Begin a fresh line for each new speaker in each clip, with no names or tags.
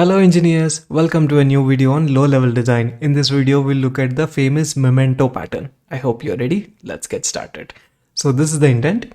Hello engineers, welcome to a new video on low-level design. In this video, we'll look at the famous Memento pattern. I hope you're ready. Let's get started. So this is the intent.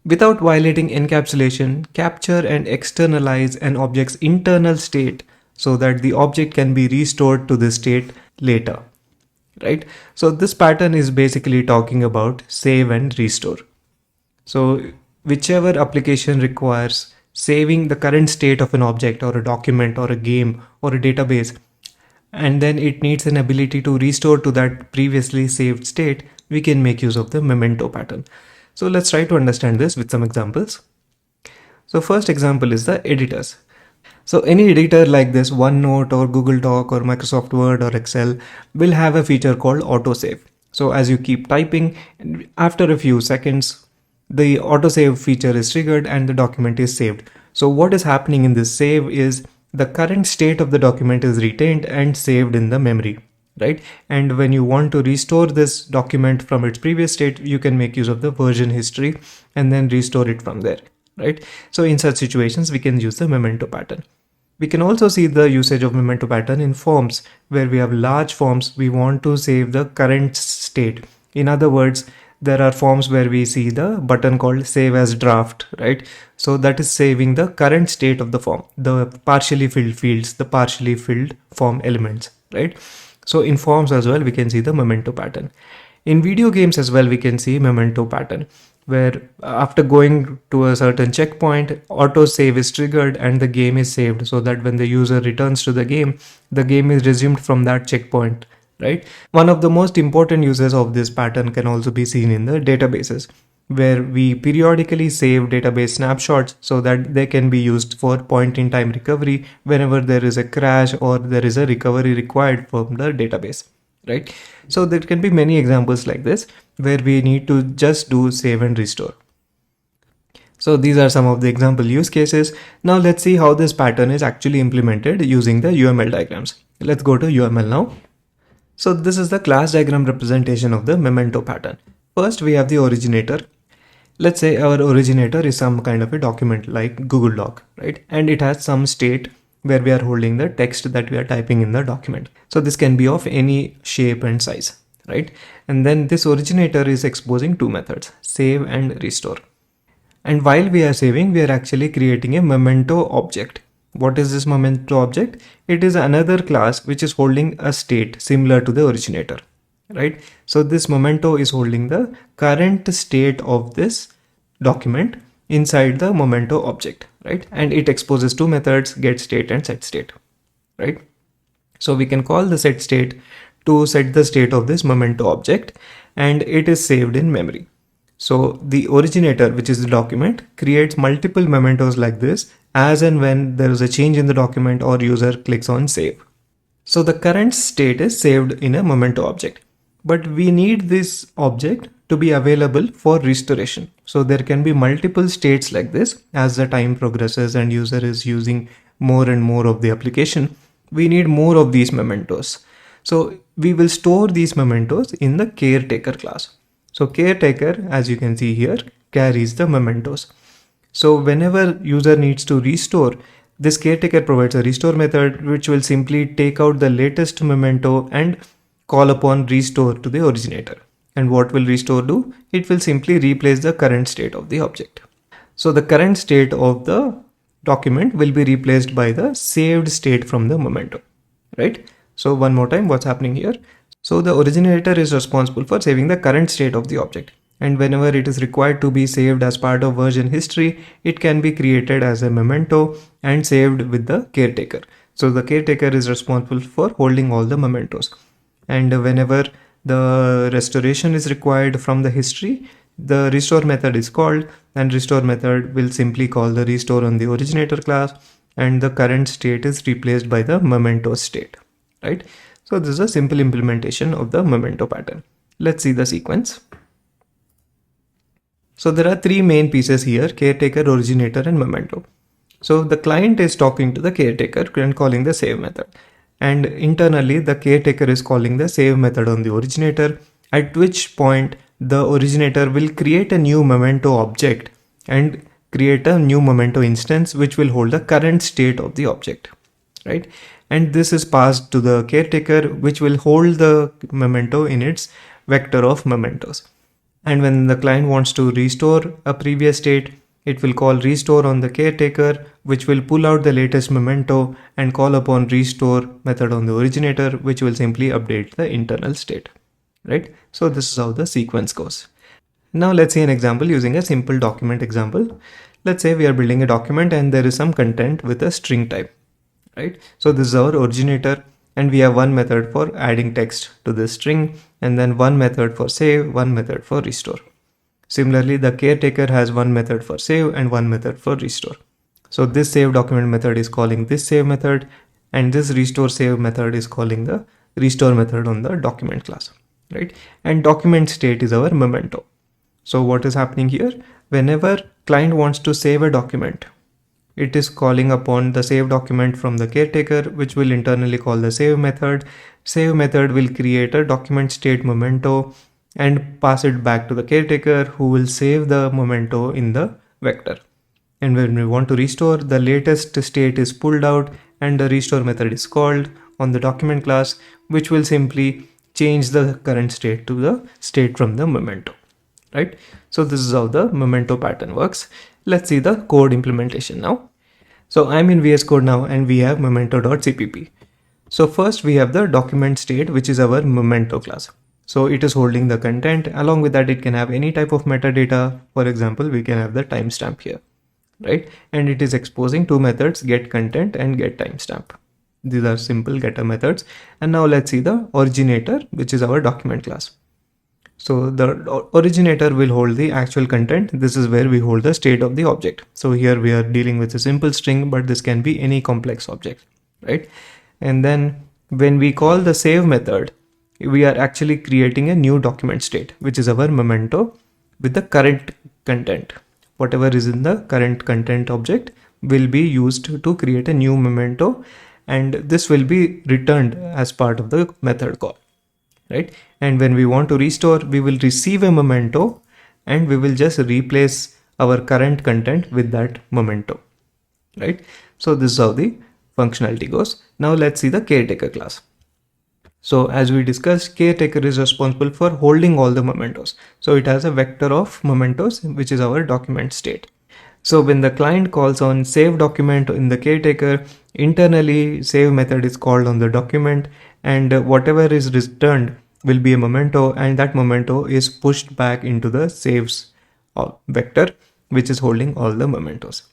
Without violating encapsulation, capture and externalize an object's internal state so that the object can be restored to this state later. Right? So this pattern is basically talking about save and restore. So whichever application requires saving the current state of an object or a document or a game or a database, and then it needs an ability to restore to that previously saved state, we can make use of the Memento pattern. So let's try to understand this with some examples. So first example is the editors. So any editor like this, OneNote or Google Doc or Microsoft Word or Excel will have a feature called autosave. So as you keep typing, after a few seconds, the autosave feature is triggered and the document is saved. So what is happening in this save is the current state of the document is retained and saved in the memory, right? And when you want to restore this document from its previous state, you can make use of the version history and then restore it from there, right? So in such situations, we can use the Memento pattern. We can also see the usage of Memento pattern in forms where we have large forms. We want to save the current state. In other words, there are forms where we see the button called save as draft, right? So that is saving the current state of the form, the partially filled fields, the partially filled form elements, right? So in forms as well, we can see the Memento pattern. In video games as well, we can see Memento pattern, where after going to a certain checkpoint, auto save is triggered and the game is saved so that when the user returns to the game is resumed from that checkpoint, right? One of the most important uses of this pattern can also be seen in the databases, where we periodically save database snapshots so that they can be used for point-in-time recovery whenever there is a crash or there is a recovery required from the database, right? So there can be many examples like this where we need to just do save and restore. So these are some of the example use cases. Now let's see how this pattern is actually implemented using the UML diagrams. Let's go to UML now. So this is the class diagram representation of the Memento pattern. First, we have the originator. Let's say our originator is some kind of a document like Google Doc, right? And it has some state where we are holding the text that we are typing in the document. So this can be of any shape and size, right? And then this originator is exposing two methods, save and restore. And while we are saving, we are actually creating a Memento object. What is this Memento object? It is another class which is holding a state similar to the originator, right? So this Memento is holding the current state of this document inside the Memento object, right? And it exposes two methods, get state and set state, right? So we can call the set state to set the state of this Memento object, and it is saved in memory. So the originator, which is the document, creates multiple mementos like this as and when there is a change in the document or user clicks on save. So the current state is saved in a Memento object, but we need this object to be available for restoration. So there can be multiple states like this as the time progresses and user is using more and more of the application. We need more of these mementos. So we will store these mementos in the Caretaker class. So Caretaker, as you can see here, carries the mementos. So whenever user needs to restore, this Caretaker provides a restore method which will simply take out the latest memento and call upon restore to the originator. And what will restore do? It will simply replace the current state of the object. So the current state of the document will be replaced by the saved state from the memento, right? So one more time, what's happening here? So the originator is responsible for saving the current state of the object. And whenever it is required to be saved as part of version history, it can be created as a memento and saved with the Caretaker. So the Caretaker is responsible for holding all the mementos. And whenever the restoration is required from the history, the restore method is called, and restore method will simply call the restore on the originator class, and the current state is replaced by the memento state, right? So this is a simple implementation of the Memento pattern. Let's see the sequence. So there are three main pieces here: Caretaker, Originator, and Memento. So the client is talking to the Caretaker and calling the save method. And internally, the Caretaker is calling the save method on the originator, at which point the originator will create a new Memento object and create a new Memento instance which will hold the current state of the object, right? And this is passed to the caretaker, which will hold the memento in its vector of mementos. And when the client wants to restore a previous state, it will call restore on the caretaker, which will pull out the latest memento and call upon restore method on the originator, which will simply update the internal state, right? So this is how the sequence goes. Now let's see an example using a simple document example. Let's say we are building a document and there is some content with a string type, right? So this is our originator, and we have one method for adding text to this string, and then one method for save, one method for restore. Similarly, the caretaker has one method for save and one method for restore. So this save document method is calling this save method, and this restore save method is calling the restore method on the document class, right? And document state is our memento. So what is happening here? Whenever client wants to save a document, it is calling upon the save document from the caretaker, which will internally call the save method. Save method will create a document state memento and pass it back to the caretaker, who will save the memento in the vector. And when we want to restore, the latest state is pulled out and the restore method is called on the document class, which will simply change the current state to the state from the memento, right? So this is how the memento pattern works. Let's see the code implementation now. So I'm in VS Code now, and we have memento.cpp. So first we have the document state, which is our memento class. So it is holding the content. Along with that, it can have any type of metadata. For example, we can have the timestamp here, right? And it is exposing two methods, get content and get timestamp. These are simple getter methods. And now let's see the originator, which is our document class. So the originator will hold the actual content. This is where we hold the state of the object. So here we are dealing with a simple string, but this can be any complex object, right? And then when we call the save method, we are actually creating a new document state, which is our memento with the current content. Whatever is in the current content object will be used to create a new memento, and this will be returned as part of the method call, right? And when we want to restore, we will receive a memento and we will just replace our current content with that memento, right? So this is how the functionality goes. Now let's see the caretaker class. So as we discussed, caretaker is responsible for holding all the mementos. So it has a vector of mementos, which is our document state. So when the client calls on save document in the caretaker, internally save method is called on the document, and whatever is returned will be a memento, and that memento is pushed back into the saves vector, which is holding all the mementos.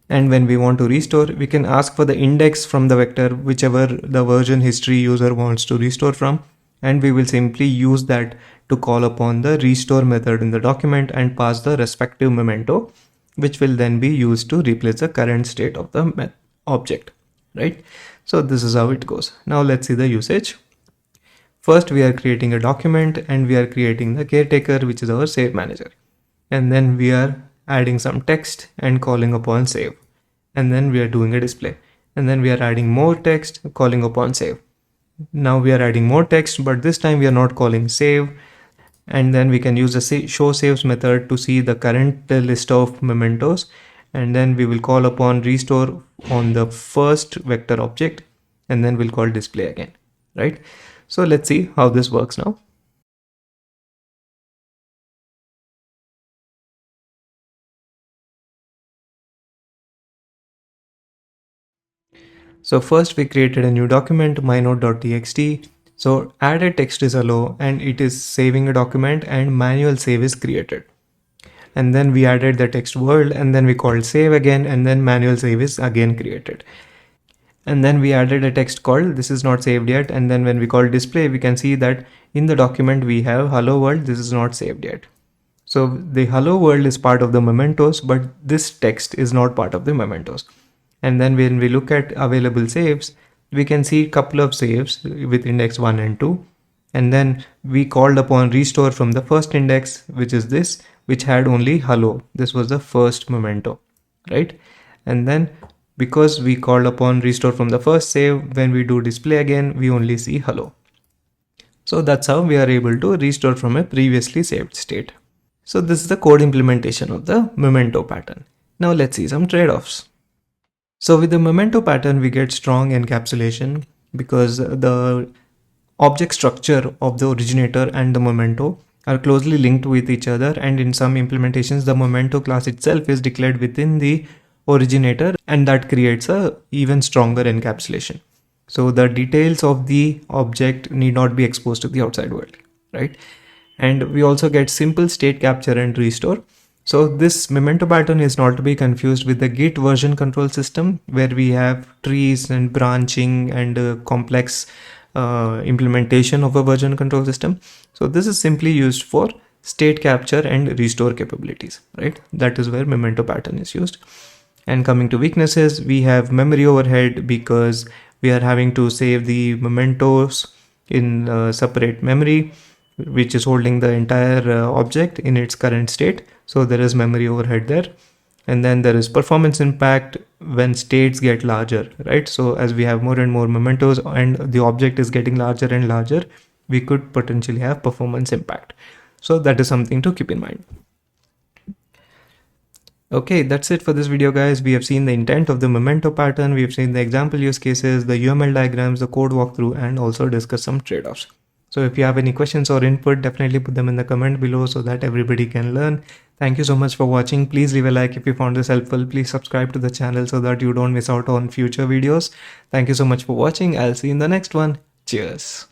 And when we want to restore, we can ask for the index from the vector, whichever the version history user wants to restore from, and we will simply use that to call upon the restore method in the document and pass the respective memento, which will then be used to replace the current state of the object, right? So this is how it goes. Now let's see the usage. First, we are creating a document and we are creating the caretaker, which is our save manager. And then we are adding some text and calling upon save. And then we are doing a display. And then we are adding more text, calling upon save. Now we are adding more text, but this time we are not calling save. And then we can use the show saves method to see the current list of mementos. And then we will call upon restore on the first vector object, and then we'll call display again, right? So let's see how this works now. So first we created a new document, mynode.txt. So added text is hello, and it is saving a document, and manual save is created. And then we added the text world, and then we called save again, and then manual save is again created. And then we added a text called this is not saved yet, and then when we call display, we can see that in the document we have hello world, this is not saved yet. So the hello world is part of the mementos, but this text is not part of the mementos. And then when we look at available saves, we can see a couple of saves with index 1 and 2. And then we called upon restore from the first index, which is this, which had only hello. This was the first memento, right? And then because we called upon restore from the first save, when we do display again, we only see hello. So that's how we are able to restore from a previously saved state. So this is the code implementation of the memento pattern. Now let's see some trade-offs. So with the memento pattern, we get strong encapsulation because the object structure of the originator and the memento are closely linked with each other, and in some implementations the memento class itself is declared within the originator, and that creates a even stronger encapsulation. So the details of the object need not be exposed to the outside world, right? And we also get simple state capture and restore. So this memento pattern is not to be confused with the Git version control system, where we have trees and branching and complex implementation of a version control system. So this is simply used for state capture and restore capabilities, right? That is where memento pattern is used. And coming to weaknesses, we have memory overhead because we are having to save the mementos in separate memory, which is holding the entire object in its current state. So there is memory overhead there. And then there is performance impact when states get larger, right? So as we have more and more mementos and the object is getting larger and larger, we could potentially have performance impact. So that is something to keep in mind. Okay, that's it for this video, guys. We have seen the intent of the memento pattern, we have seen the example use cases, the UML diagrams, the code walkthrough, and also discuss some trade-offs. So if you have any questions or input, definitely put them in the comment below so that everybody can learn. Thank you so much for watching. Please leave a like if you found this helpful. Please subscribe to the channel so that you don't miss out on future videos. Thank you so much for watching. I'll see you in the next one. Cheers.